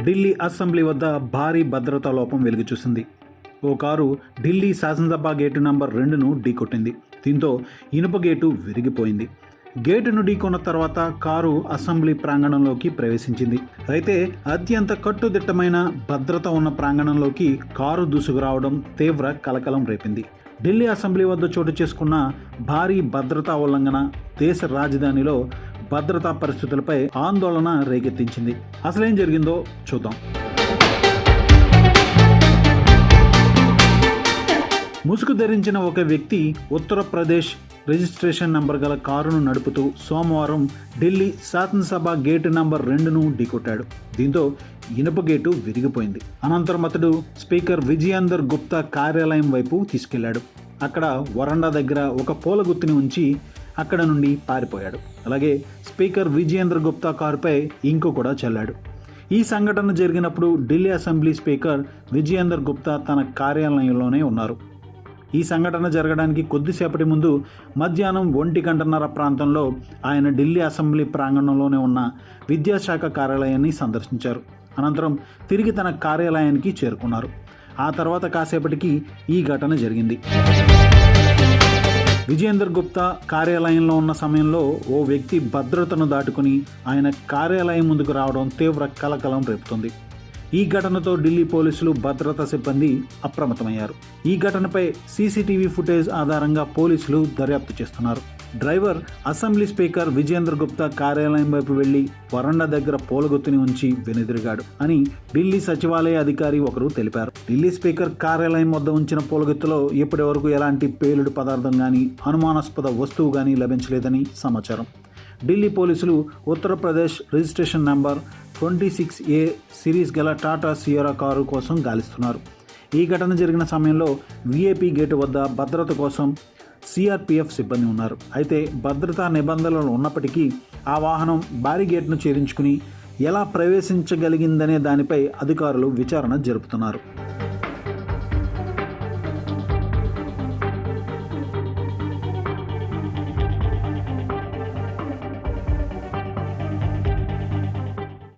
Delhi assembly వద్ద భారీ భద్రతా లోపం వెలుగు చూసింది. ఓ కారు ఢిల్లీ శాసనసభ గేటు నంబర్ 2ను ఢీకొట్టింది. దీంతో ఇనుప గేటు విరిగిపోయింది. గేటును ఢీకొన్న తర్వాత కారు అసెంబ్లీ ప్రాంగణంలోకి ప్రవేశించింది. అయితే అత్యంత కట్టుదిట్టమైన భద్రత ఉన్న ప్రాంగణంలోకి కారు దూసుకురావడం తీవ్ర కలకలం రేపింది. ఢిల్లీ అసెంబ్లీ వద్ద చోటు చేసుకున్న భారీ భద్రతా ఉల్లంఘన దేశ రాజధానిలో భద్రతా పరిస్థితులపై ఆందోళన రేకెత్తించింది. అసలేం జరిగిందో చూద్దాం. ముసుగు ధరించిన ఒక వ్యక్తి ఉత్తరప్రదేశ్ రిజిస్ట్రేషన్ నంబర్ గల కారును నడుపుతూ సోమవారం ఢిల్లీ శాసనసభ గేటు నంబర్ 2ను ఢీకొట్టాడు. దీంతో ఇనుప గేటు విరిగిపోయింది. అనంతరం అతడు స్పీకర్ విజయేందర్ గుప్తా కార్యాలయం వైపు తీసుకెళ్లాడు. అక్కడ వరండా దగ్గర ఒక పూల గుత్తిని ఉంచి అక్కడ నుండి పారిపోయాడు. అలాగే స్పీకర్ విజయేందర్ గుప్తా కారుపై ఇంకు కూడా చల్లాడు. ఈ సంఘటన జరిగినప్పుడు ఢిల్లీ అసెంబ్లీ స్పీకర్ విజయేందర్ గుప్తా తన కార్యాలయంలోనే ఉన్నారు. ఈ సంఘటన జరగడానికి కొద్దిసేపటి ముందు మధ్యాహ్నం 1:30 ప్రాంతంలో ఆయన ఢిల్లీ అసెంబ్లీ ప్రాంగణంలోనే ఉన్న విద్యాశాఖ కార్యాలయాన్ని సందర్శించారు. అనంతరం తిరిగి తన కార్యాలయానికి చేరుకున్నారు. ఆ తర్వాత కాసేపటికి ఈ ఘటన జరిగింది. విజయేందర్ గుప్తా కార్యాలయంలో ఉన్న సమయంలో ఓ వ్యక్తి భద్రతను దాటుకుని ఆయన కార్యాలయం ముందుకు రావడం తీవ్ర కలకలం రేపుతుంది. ఈ ఘటనతో ఢిల్లీ పోలీసులు భద్రతా సిబ్బంది అప్రమత్తమయ్యారు. ఈ ఘటనపై సీసీటీవీ ఫుటేజ్ ఆధారంగా పోలీసులు దర్యాప్తు చేస్తున్నారు. Driver assembly speaker Vijayender Gupta కార్యాలయం వైపు వెళ్లి వరండా దగ్గర పూలగుత్తిని ఉంచి వెనుదిరిగాడు అని ఢిల్లీ సచివాలయ అధికారి ఒకరు తెలిపారు. ఢిల్లీ స్పీకర్ కార్యాలయం వద్ద ఉంచిన పూలగుత్తిలో ఇప్పటి వరకు ఎలాంటి పేలుడు పదార్థం కానీ అనుమానాస్పద వస్తువు కానీ లభించలేదని సమాచారం. ఢిల్లీ పోలీసులు Uttar Pradesh registration number 26A series గల టాటా సియరా కారు కోసం గాలిస్తున్నారు. ఈ ఘటన జరిగిన సమయంలో విఐపి గేటు వద్ద భద్రత కోసం సిఆర్పిఎఫ్ సిబ్బంది ఉన్నారు. అయితే భద్రతా నిబంధనలు ఉన్నప్పటికీ ఆ వాహనం భారీ గేట్ను ఛేదించుకుని ఎలా ప్రవేశించగలిగిందనే దానిపై అధికారులు విచారణ జరుపుతున్నారు.